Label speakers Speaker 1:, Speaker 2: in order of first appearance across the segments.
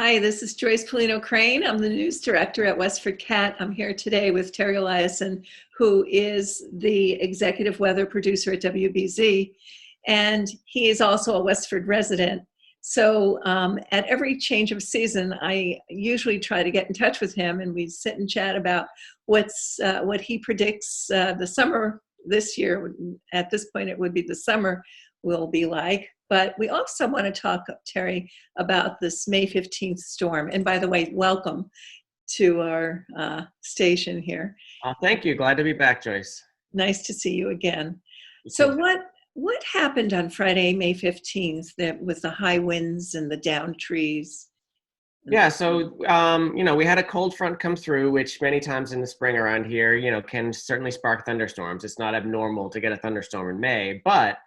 Speaker 1: Hi, this is Joyce Pellino Crane. I'm the news director at WestfordCAT. I'm here today with Terry Eliasen, who is the executive weather producer at WBZ, and he is also a Westford resident. So at every change of season, I usually try to get in touch with him, and we sit and chat about what he predicts the summer this year. At this point, it would be the summer will be like. But we also want to talk, Terry, about this May 15th storm. And by the way, welcome to our station here.
Speaker 2: Thank you. Glad to be back, Joyce.
Speaker 1: Nice to see you again. So what happened on Friday, May 15th, with the high winds and the downed trees?
Speaker 2: Yeah, so, we had a cold front come through, which many times in the spring around here, can certainly spark thunderstorms. It's not abnormal to get a thunderstorm in May, but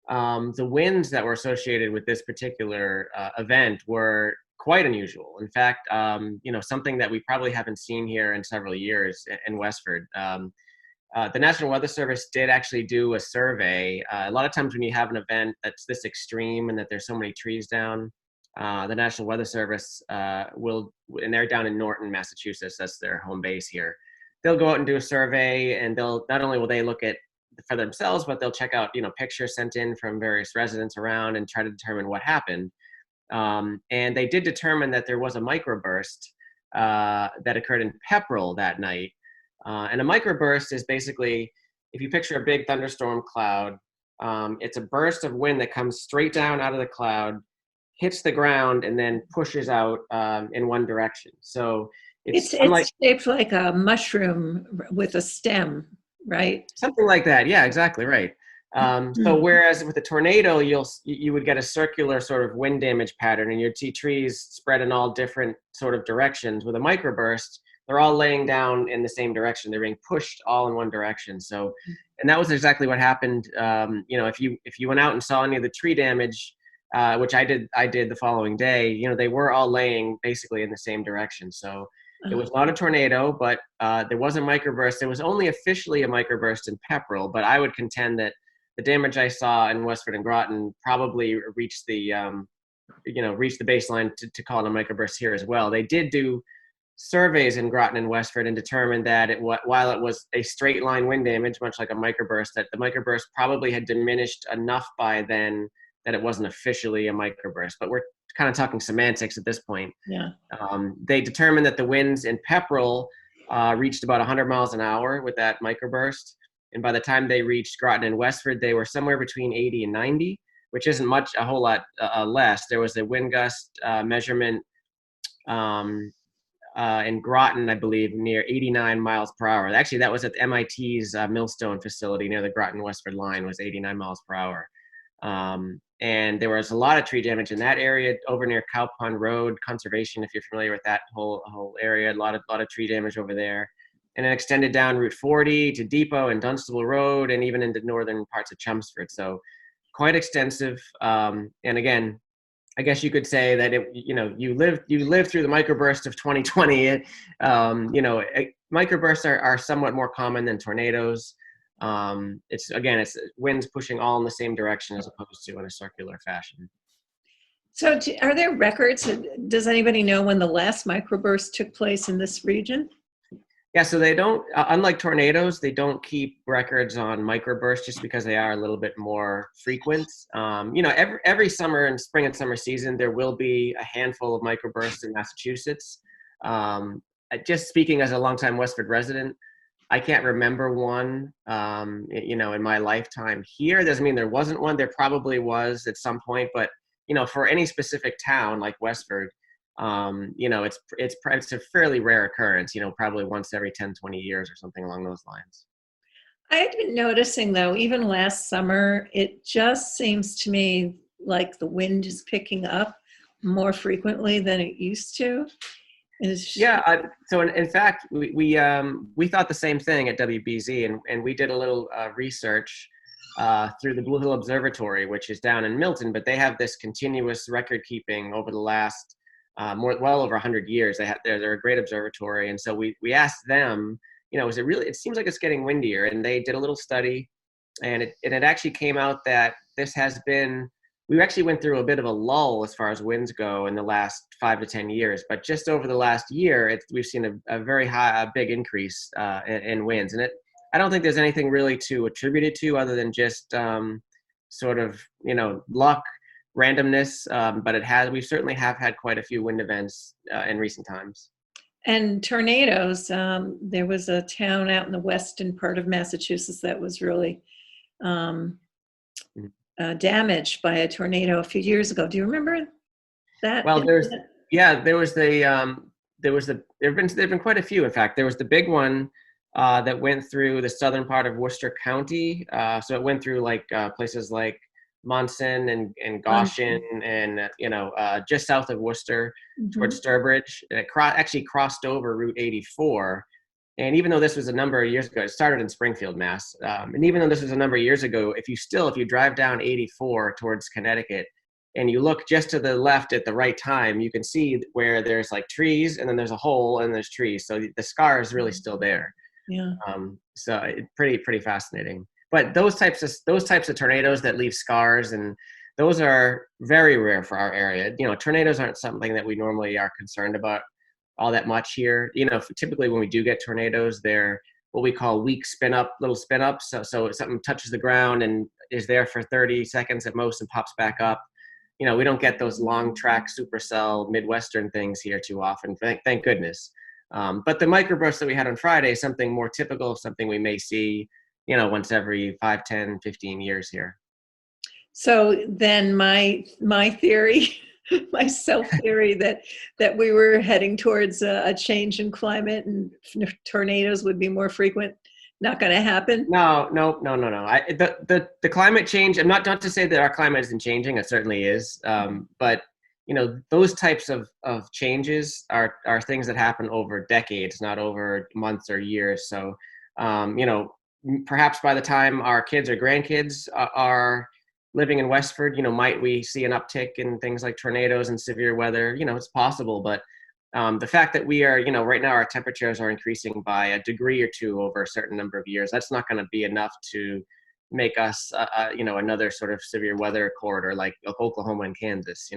Speaker 2: the winds that were associated with this particular event were quite unusual. In fact, something that we probably haven't seen here in several years in Westford. The National Weather Service did actually do a survey. A lot of times when you have an event that's this extreme and that there's so many trees down, the National Weather Service will, and they're down in Norton, Massachusetts, that's their home base here. They'll go out and do a survey, and they'll not only will they look at for themselves, but they'll check out, pictures sent in from various residents around and try to determine what happened. And they did determine that there was a microburst that occurred in Pepperell that night. And a microburst is basically, if you picture a big thunderstorm cloud, it's a burst of wind that comes straight down out of the cloud, hits the ground, and then pushes out in one direction. So it's
Speaker 1: shaped like a mushroom with a stem, right?
Speaker 2: Something like that. Yeah, exactly right. So whereas with a tornado, you would get a circular sort of wind damage pattern, and you'd see trees spread in all different sort of directions. With a microburst, they're all laying down in the same direction. They're being pushed all in one direction. So, and that was exactly what happened. If you went out and saw any of the tree damage, which I did the following day, they were all laying basically in the same direction. So it was not a tornado, but there was a microburst. It was only officially a microburst in Pepperell, but I would contend that the damage I saw in Westford and Groton probably reached the baseline to call it a microburst here as well. They did do surveys in Groton and Westford and determined that while it was a straight line wind damage, much like a microburst, that the microburst probably had diminished enough by then that it wasn't officially a microburst. But we're kind of talking semantics at this point.
Speaker 1: Yeah.
Speaker 2: They determined that the winds in Pepperell reached about 100 miles an hour with that microburst. And by the time they reached Groton and Westford, they were somewhere between 80 and 90, which isn't a whole lot less. There was a wind gust measurement in Groton, I believe, near 89 miles per hour. Actually, that was at MIT's Millstone facility near the Groton-Westford line, was 89 miles per hour. And there was a lot of tree damage in that area over near Cow Pond Road Conservation, if you're familiar with that whole area. A lot of tree damage over there, and it extended down Route 40 to Depot and Dunstable Road, and even into northern parts of Chelmsford. So quite extensive. And again, I guess you could say that you lived through the microburst of 2020. Microbursts are somewhat more common than tornadoes. It's winds pushing all in the same direction as opposed to in a circular fashion.
Speaker 1: So are there records? Does anybody know when the last microburst took place in this region?
Speaker 2: Yeah, so they don't, unlike tornadoes, they don't keep records on microbursts just because they are a little bit more frequent. Every summer and spring and summer season, there will be a handful of microbursts in Massachusetts. Just speaking as a longtime Westford resident, I can't remember one, in my lifetime here. Doesn't mean there wasn't one. There probably was at some point, but, for any specific town like Westford, it's a fairly rare occurrence, probably once every 10, 20 years or something along those lines.
Speaker 1: I've been noticing, though, even last summer, it just seems to me like the wind is picking up more frequently than it used to.
Speaker 2: So in fact, we thought the same thing at WBZ, and we did a little research through the Blue Hill Observatory, which is down in Milton, but they have this continuous record keeping over the last well over 100 years. They're a great observatory, and so we asked them, is it really? It seems like it's getting windier, and they did a little study, and it actually came out that this has been. we actually went through a bit of a lull as far as winds go in the last 5 to 10 years, but just over the last year, we've seen a very high, a big increase in winds. And I don't think there's anything really to attribute it to other than just sort of, luck, randomness. But we certainly have had quite a few wind events in recent times.
Speaker 1: And tornadoes. There was a town out in the western part of Massachusetts that was really damaged by a tornado a few years ago. Do you remember that?
Speaker 2: Well, there have been quite a few. In fact, there was the big one that went through the southern part of Worcester County. So it went through places like Monson and Goshen and just south of Worcester towards Sturbridge. And it actually crossed over Route 84. And even though this was a number of years ago, it started in Springfield, Mass. And even though this was a number of years ago, if you drive down 84 towards Connecticut and you look just to the left at the right time, you can see where there's trees and then there's a hole and there's trees. So the scar is really still there.
Speaker 1: Yeah.
Speaker 2: So it's pretty fascinating. But those types of tornadoes that leave scars, and those are very rare for our area. Tornadoes aren't something that we normally are concerned about all that much here. Typically when we do get tornadoes, they're what we call weak little spin ups. So something touches the ground and is there for 30 seconds at most and pops back up. We don't get those long track supercell Midwestern things here too often, thank goodness. But the microburst that we had on Friday is something more typical, something we may see, once every 5, 10, 15 years here.
Speaker 1: So then my theory, my self theory that we were heading towards a change in climate and tornadoes would be more frequent, not going to happen.
Speaker 2: No. The climate change, I'm not to say that our climate isn't changing, it certainly is. But those types of changes are things that happen over decades, not over months or years. So, perhaps by the time our kids or grandkids are living in Westford, might we see an uptick in things like tornadoes and severe weather? It's possible, but the fact that we are, right now our temperatures are increasing by a degree or two over a certain number of years, that's not going to be enough to make us, another sort of severe weather corridor like Oklahoma and Kansas.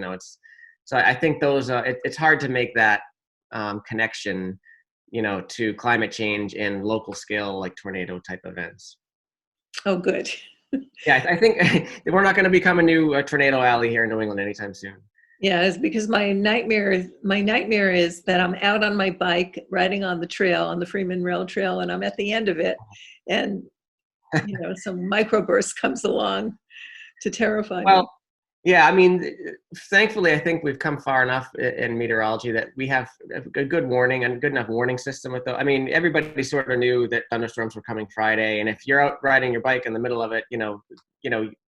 Speaker 2: So I think those, it's hard to make that connection, to climate change and local scale, like tornado type events.
Speaker 1: Oh, good.
Speaker 2: Yeah, I think we're not going to become a new tornado alley here in New England anytime soon.
Speaker 1: Yeah, it's because my nightmare is that I'm out on my bike riding on the trail, on the Freeman Rail Trail, and I'm at the end of it, and some microburst comes along to terrify me.
Speaker 2: Yeah, I mean, thankfully, I think we've come far enough in meteorology that we have a good warning and good enough warning system with those. I mean, everybody sort of knew that thunderstorms were coming Friday, and if you're out riding your bike in the middle of it,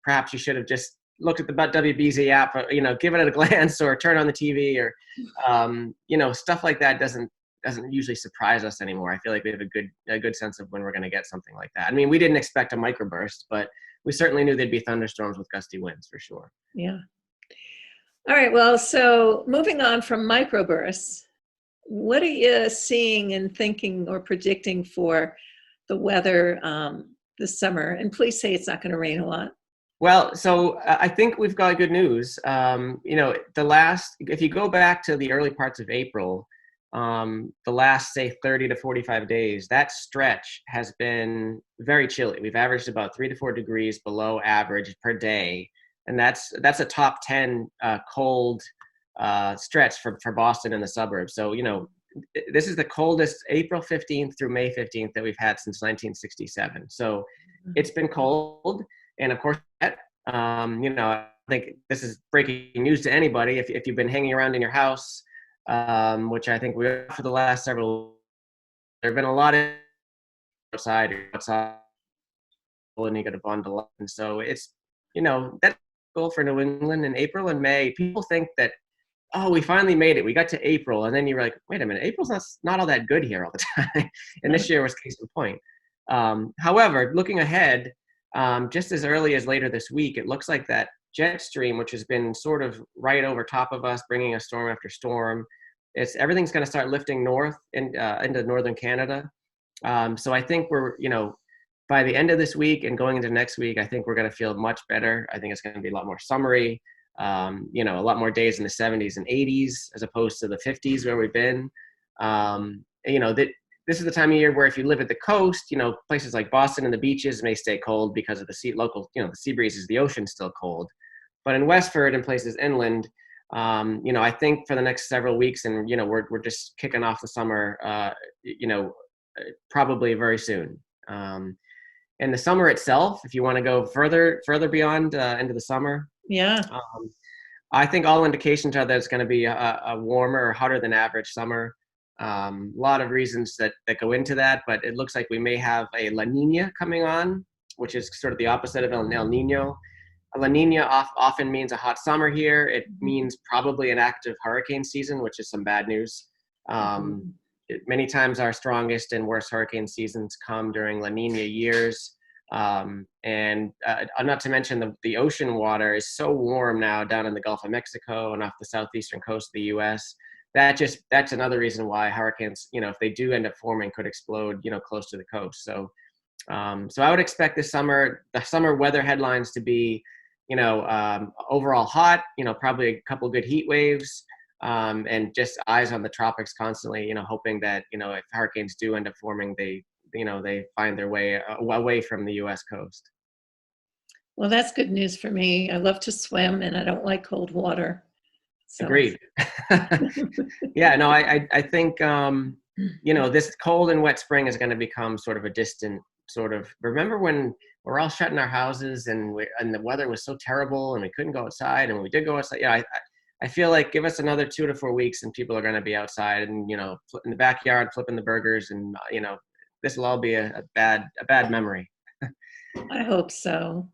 Speaker 2: perhaps you should have just looked at the WBZ app, give it a glance or turn on the TV or, stuff like that doesn't usually surprise us anymore. I feel like we have a good sense of when we're going to get something like that. I mean, we didn't expect a microburst, but we certainly knew there'd be thunderstorms with gusty winds for sure.
Speaker 1: Yeah. All right. Well, so moving on from microbursts, what are you seeing and thinking or predicting for the weather this summer? And please say it's not going to rain a lot.
Speaker 2: Well, so I think we've got good news. If you go back to the early parts of April, the last, say, 30 to 45 days, that stretch has been very chilly. We've averaged about 3 to 4 degrees below average per day. And that's a top 10 cold stretch for Boston and the suburbs. So, this is the coldest April 15th through May 15th that we've had since 1967. So it's been cold. And of course, I think this is breaking news to anybody. If you've been hanging around in your house, which I think we are for the last several, there have been a lot of outside, and you got to bundle up. And so it's, that's cool for New England in April and May. People think that, oh, we finally made it. We got to April. And then you're like, wait a minute, April's not all that good here all the time. And this year was case in point. However, looking ahead, just as early as later this week, it looks like that jet stream, which has been sort of right over top of us, bringing us storm after storm, everything's going to start lifting north into northern Canada. So I think we're, by the end of this week and going into next week, I think we're going to feel much better. I think it's going to be a lot more summery. A lot more days in the 70s and 80s as opposed to the 50s where we've been. This is the time of year where if you live at the coast, places like Boston and the beaches may stay cold because of the the sea breezes, the ocean's still cold. But in Westford and places inland, I think for the next several weeks, and we're just kicking off the summer, probably very soon. And the summer itself, if you want to go further beyond into the summer,
Speaker 1: Yeah.
Speaker 2: I think all indications are that it's going to be a warmer or hotter than average summer. A lot of reasons that go into that, but it looks like we may have a La Nina coming on, which is sort of the opposite of El Nino. A La Nina often means a hot summer here. It means probably an active hurricane season, which is some bad news. Many times our strongest and worst hurricane seasons come during La Nina years. And not to mention the ocean water is so warm now down in the Gulf of Mexico and off the southeastern coast of the U.S. That's another reason why hurricanes, if they do end up forming, could explode, close to the coast. So I would expect the summer weather headlines to be, overall hot, probably a couple good heat waves, and just eyes on the tropics constantly, hoping that, if hurricanes do end up forming, they find their way away from the U.S. coast.
Speaker 1: Well, that's good news for me. I love to swim and I don't like cold water. So.
Speaker 2: Agreed. Yeah, no, I think, this cold and wet spring is going to become sort of a distant sort of, remember when we're all shut in our houses and the weather was so terrible and we couldn't go outside, and when we did go outside, I feel like give us another 2 to 4 weeks and people are going to be outside and, in the backyard, flipping the burgers, and, this will all be a bad memory.
Speaker 1: I hope so.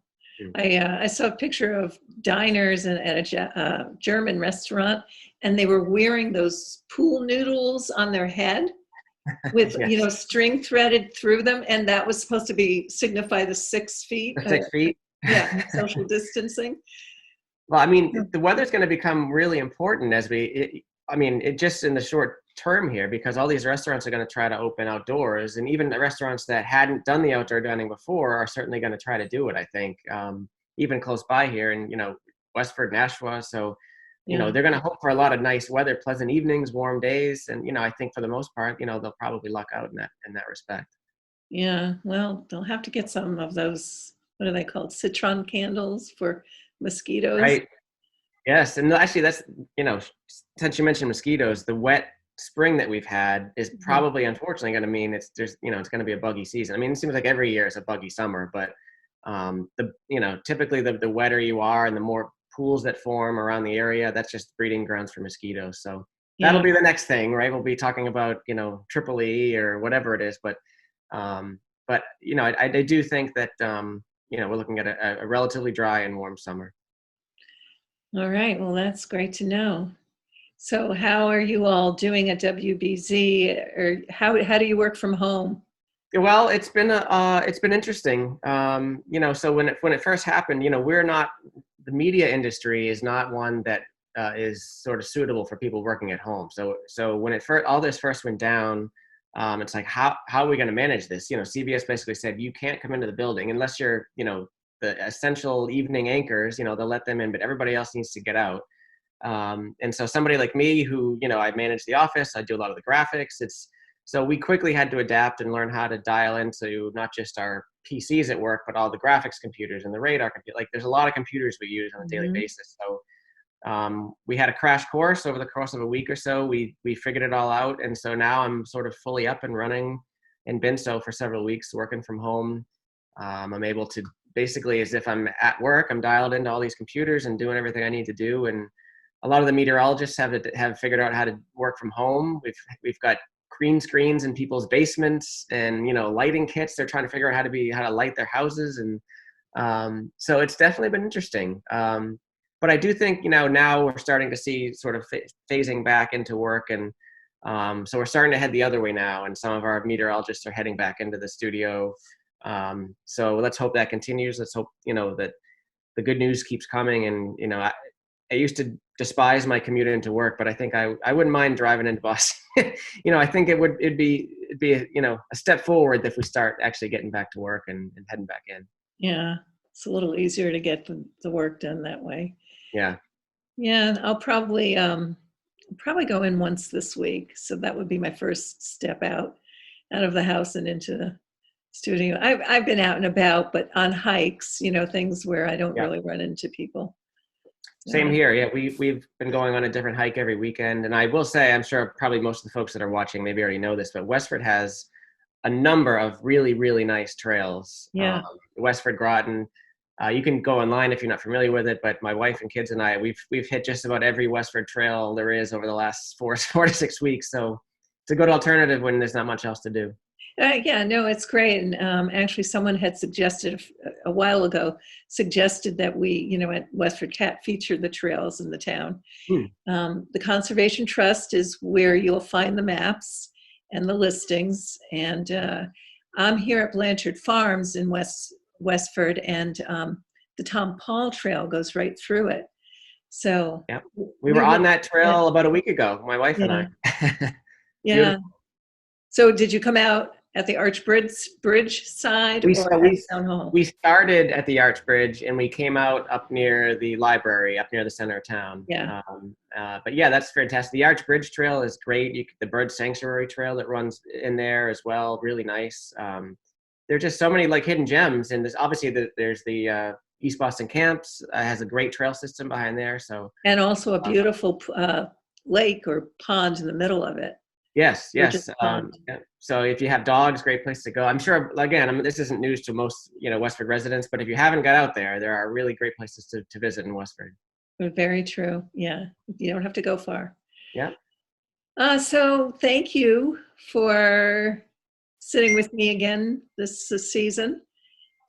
Speaker 1: I saw a picture of diners at a German restaurant, and they were wearing those pool noodles on their head with,
Speaker 2: Yes.
Speaker 1: String threaded through them. And that was supposed to signify the 6 feet.
Speaker 2: The 6 feet.
Speaker 1: Yeah, social distancing.
Speaker 2: Well, I mean, the weather's going to become really important it just in the short term here, because all these restaurants are going to try to open outdoors, and even the restaurants that hadn't done the outdoor dining before are certainly going to try to do it, I think, even close by here in, Westford, Nashua. So, they're going to hope for a lot of nice weather, pleasant evenings, warm days. And, I think for the most part, they'll probably luck out in that respect.
Speaker 1: Yeah. Well, they'll have to get some of those, what are they called? Citron candles for mosquitoes.
Speaker 2: Right. Yes. And actually that's, since you mentioned mosquitoes, the wet spring that we've had is probably unfortunately going to mean it's going to be a buggy season. I mean, it seems like every year is a buggy summer, but typically the wetter you are and the more pools that form around the area, that's just breeding grounds for mosquitoes. So that'll be the next thing, right? We'll be talking about, triple E or whatever it is, but I do think that, we're looking at a relatively dry and warm summer.
Speaker 1: All right. Well, that's great to know. So how are you all doing at WBZ, or how do you work from home?
Speaker 2: Well, it's been interesting. So when it first happened, the media industry is not one that is sort of suitable for people working at home. So when all this first went down, it's like, how are we going to manage this? CBS basically said, you can't come into the building unless you're, the essential evening anchors, they'll let them in, but everybody else needs to get out. And so somebody like me who, I manage the office, I do a lot of the graphics. So we quickly had to adapt and learn how to dial into not just our PCs at work, but all the graphics computers and the radar computer. Like there's a lot of computers we use on a daily basis. So we had a crash course over the course of a week or so. We figured it all out. And so now I'm sort of fully up and running, and been so for several weeks, working from home. I'm able to basically, as if I'm at work, I'm dialed into all these computers and doing everything I need to do. And a lot of the meteorologists have figured out how to work from home. We've got green screens in people's basements and, lighting kits. They're trying to figure out how to light their houses. And so it's definitely been interesting. But I do think, now we're starting to see sort of phasing back into work. And so we're starting to head the other way now. And some of our meteorologists are heading back into the studio. So let's hope that continues. Let's hope, that the good news keeps coming. And, I used to despise my commute into work, but I think I wouldn't mind driving into Boston. I think it'd be a step forward if we start actually getting back to work and heading back in.
Speaker 1: Yeah, it's a little easier to get the work done that way.
Speaker 2: Yeah.
Speaker 1: Yeah, I'll probably go in once this week. So that would be my first step out of the house and into the studio. I've been out and about, but on hikes, things where I don't
Speaker 2: Yeah.
Speaker 1: really run into people.
Speaker 2: Same
Speaker 1: So,
Speaker 2: here. Yeah, we've been going on a different hike every weekend, and I will say, I'm sure probably most of the folks that are watching maybe already know this, but Westford has a number of really, really nice trails.
Speaker 1: yeah.
Speaker 2: Westford Groton. You can go online if you're not familiar with it, but my wife and kids and I, we've hit just about every Westford trail there is over the last 4 to 6 weeks. So it's a good alternative when there's not much else to do.
Speaker 1: Yeah, no, it's great. And actually, someone had suggested a while ago, suggested that we, at WestfordCAT feature the trails in the town.
Speaker 2: Hmm.
Speaker 1: The Conservation Trust is where you'll find the maps and the listings. And I'm here at Blanchard Farms in Westford, and the Tom Paul Trail goes right through it. So
Speaker 2: Yeah, we were on that trail about a week ago, my wife and
Speaker 1: yeah,
Speaker 2: I.
Speaker 1: yeah.
Speaker 2: Beautiful.
Speaker 1: So did you come out at the Arch Bridge side
Speaker 2: We
Speaker 1: or
Speaker 2: so
Speaker 1: at
Speaker 2: we
Speaker 1: Town Hall?
Speaker 2: we started at the Arch Bridge and we came out up near the library, up near the center of town.
Speaker 1: Yeah.
Speaker 2: But yeah, that's fantastic. The Arch Bridge Trail is great. The Bird Sanctuary Trail that runs in there as well, really nice. There's just so many like hidden gems, and there's obviously there's the East Boston Camps has a great trail system behind there. So
Speaker 1: And also a beautiful lake or pond in the middle of it.
Speaker 2: yes,
Speaker 1: Or just
Speaker 2: yes.
Speaker 1: pond.
Speaker 2: Yeah. So if you have dogs, great place to go. I'm sure, again, this isn't news to most, Westford residents, but if you haven't got out there, there are really great places to visit in Westford.
Speaker 1: Very true. Yeah. You don't have to go far.
Speaker 2: Yeah.
Speaker 1: So thank you for sitting with me again this season.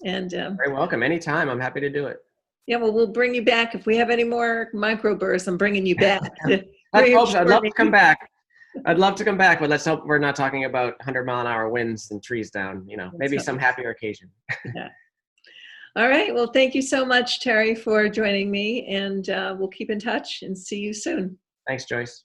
Speaker 1: And
Speaker 2: Very welcome. Anytime. I'm happy to do it.
Speaker 1: yeah, well, we'll bring you back. If we have any more microbursts, I'm bringing you back to
Speaker 2: Let's hope so. I'd love
Speaker 1: reassure
Speaker 2: to come
Speaker 1: me.
Speaker 2: back. I'd love to come back, but let's hope we're not talking about 100-mile-an-hour winds and trees down, maybe some happier occasion.
Speaker 1: Yeah. All right. Well, thank you so much, Terry, for joining me, and we'll keep in touch and see you soon.
Speaker 2: Thanks, Joyce.